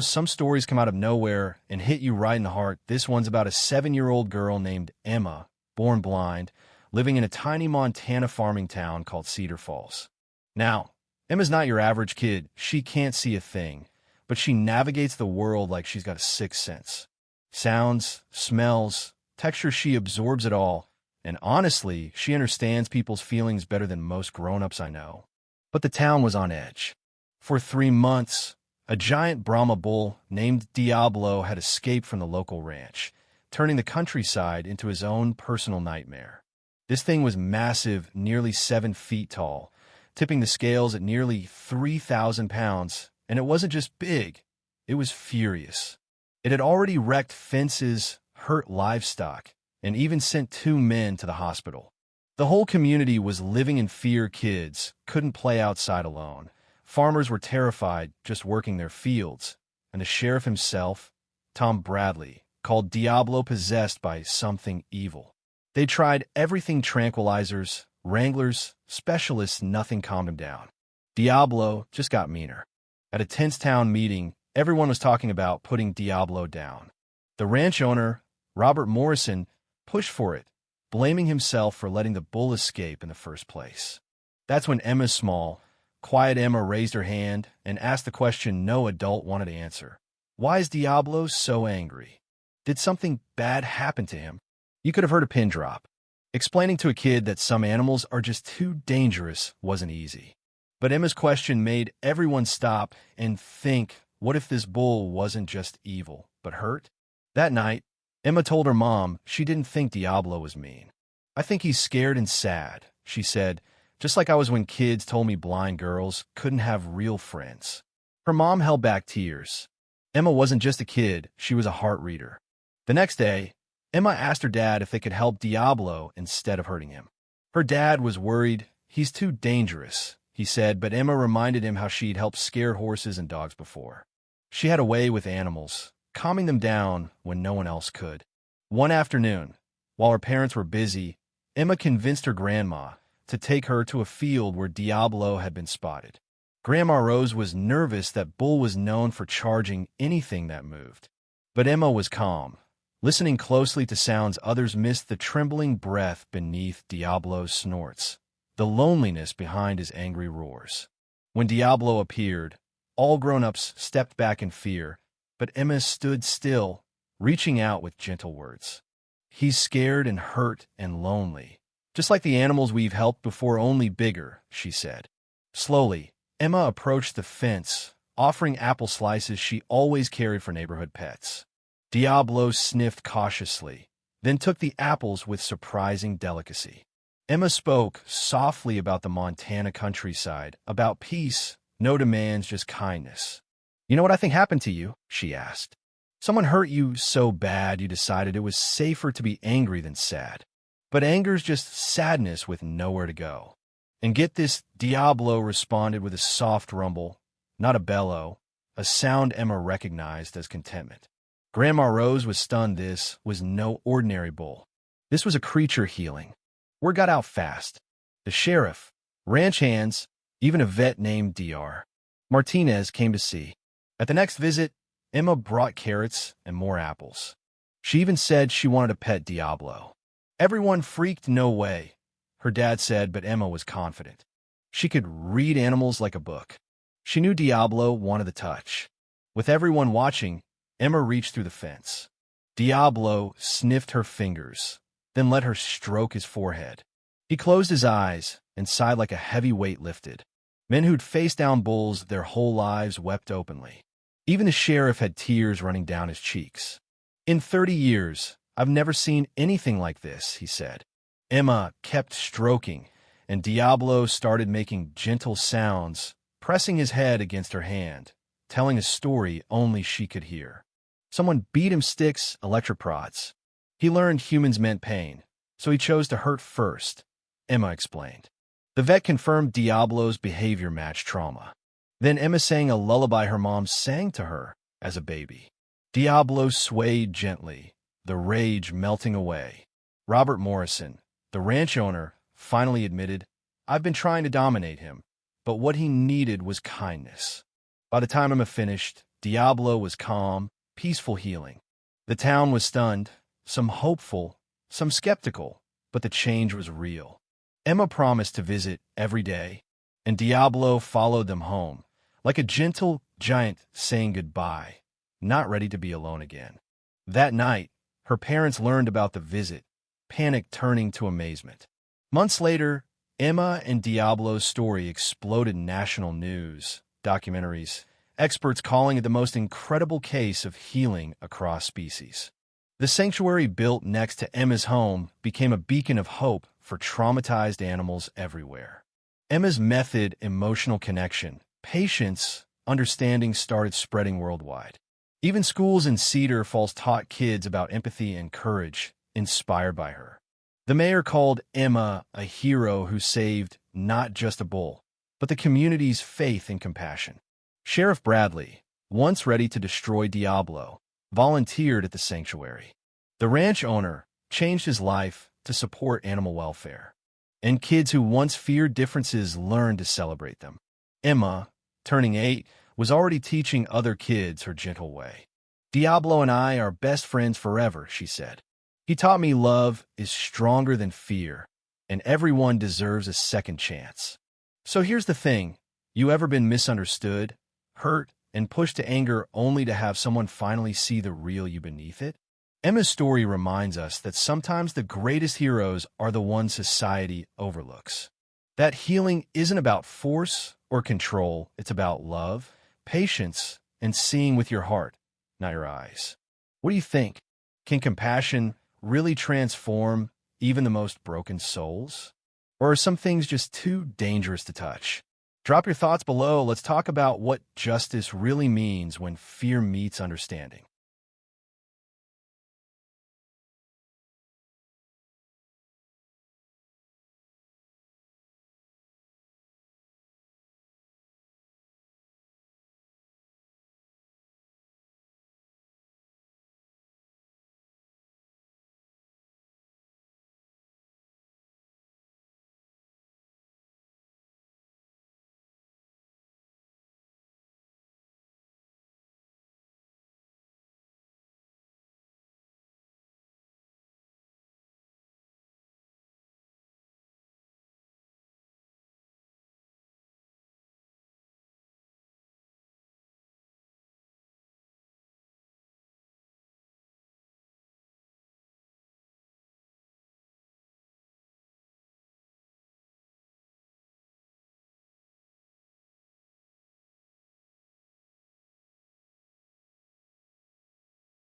Some stories come out of nowhere and hit you right in the heart. This one's about a 7-year-old girl named Emma, born blind, living in a tiny Montana farming town called Cedar Falls. Now, Emma's not your average kid. She can't see a thing, but she navigates the world like she's got a sixth sense. Sounds, smells, texture, she absorbs it all. And honestly, she understands people's feelings better than most grown-ups I know. But the town was on edge. For 3 months, a giant Brahma bull named Diablo had escaped from the local ranch, turning the countryside into his own personal nightmare. This thing was massive, nearly 7 feet tall, tipping the scales at nearly 3,000 pounds, and it wasn't just big, it was furious. It had already wrecked fences, hurt livestock, and even sent 2 men to the hospital. The whole community was living in fear. Kids couldn't play outside alone. Farmers were terrified just working their fields, and the sheriff himself, Tom Bradley, called Diablo possessed by something evil. They tried everything: tranquilizers, wranglers, specialists, nothing calmed him down. Diablo just got meaner. At a tense town meeting, everyone was talking about putting Diablo down. The ranch owner, Robert Morrison, pushed for it, blaming himself for letting the bull escape in the first place. That's when Emma's small, quiet Emma raised her hand and asked the question no adult wanted to answer. Why is Diablo so angry? Did something bad happen to him? You could have heard a pin drop. Explaining to a kid that some animals are just too dangerous wasn't easy. But Emma's question made everyone stop and think, what if this bull wasn't just evil, but hurt? That night, Emma told her mom she didn't think Diablo was mean. "I think he's scared and sad," she said, "just like I was when kids told me blind girls couldn't have real friends." Her mom held back tears. Emma wasn't just a kid, she was a heart reader. The next day, Emma asked her dad if they could help Diablo instead of hurting him. Her dad was worried. "He's too dangerous," he said, but Emma reminded him how she'd helped scared horses and dogs before. She had a way with animals, calming them down when no one else could. One afternoon, while her parents were busy, Emma convinced her grandma to take her to a field where Diablo had been spotted. Grandma Rose was nervous that Bull was known for charging anything that moved. But Emma was calm, listening closely to sounds others missed: the trembling breath beneath Diablo's snorts, the loneliness behind his angry roars. When Diablo appeared, all grown-ups stepped back in fear, but Emma stood still, reaching out with gentle words. "He's scared and hurt and lonely, just like the animals we've helped before, only bigger," she said. Slowly, Emma approached the fence, offering apple slices she always carried for neighborhood pets. Diablo sniffed cautiously, then took the apples with surprising delicacy. Emma spoke softly about the Montana countryside, about peace, no demands, just kindness. "You know what I think happened to you?" she asked. "Someone hurt you so bad you decided it was safer to be angry than sad. But anger's just sadness with nowhere to go." And get this, Diablo responded with a soft rumble, not a bellow, a sound Emma recognized as contentment. Grandma Rose was stunned. This was no ordinary bull. This was a creature healing. Word got out fast. The sheriff, ranch hands, even a vet named Dr. Martinez came to see. At the next visit, Emma brought carrots and more apples. She even said she wanted to pet Diablo. Everyone freaked. "No way," her dad said, but Emma was confident. She could read animals like a book. She knew Diablo wanted the touch. With everyone watching, Emma reached through the fence. Diablo sniffed her fingers, then let her stroke his forehead. He closed his eyes and sighed like a heavy weight lifted. Men who'd faced down bulls their whole lives wept openly. Even the sheriff had tears running down his cheeks. "In 30 years, I've never seen anything like this," he said. Emma kept stroking, and Diablo started making gentle sounds, pressing his head against her hand, telling a story only she could hear. Someone beat him sticks, electric prods. He learned humans meant pain, so he chose to hurt first, Emma explained. The vet confirmed Diablo's behavior matched trauma. Then Emma sang a lullaby her mom sang to her as a baby. Diablo swayed gently, the rage melting away. Robert Morrison, the ranch owner, finally admitted, "I've been trying to dominate him, but what he needed was kindness." By the time Emma finished, Diablo was calm, peaceful healing. The town was stunned, some hopeful, some skeptical, but the change was real. Emma promised to visit every day, and Diablo followed them home, like a gentle giant saying goodbye, not ready to be alone again. That night, her parents learned about the visit, panic turning to amazement. Months later, Emma and Diablo's story exploded in national news, documentaries, experts calling it the most incredible case of healing across species. The sanctuary built next to Emma's home became a beacon of hope for traumatized animals everywhere. Emma's method, emotional connection, patience, understanding started spreading worldwide. Even schools in Cedar Falls taught kids about empathy and courage, inspired by her. The mayor called Emma a hero who saved not just a bull, but the community's faith and compassion. Sheriff Bradley, once ready to destroy Diablo, volunteered at the sanctuary. The ranch owner changed his life to support animal welfare, and kids who once feared differences learned to celebrate them. Emma, turning 8, was already teaching other kids her gentle way. "Diablo and I are best friends forever," she said. "He taught me love is stronger than fear, and everyone deserves a second chance." So here's the thing. You ever been misunderstood, hurt, and pushed to anger only to have someone finally see the real you beneath it? Emma's story reminds us that sometimes the greatest heroes are the ones society overlooks. That healing isn't about force or control, it's about love, patience, and seeing with your heart, not your eyes. What do you think? Can compassion really transform even the most broken souls? Or are some things just too dangerous to touch? Drop your thoughts below. Let's talk about what justice really means when fear meets understanding.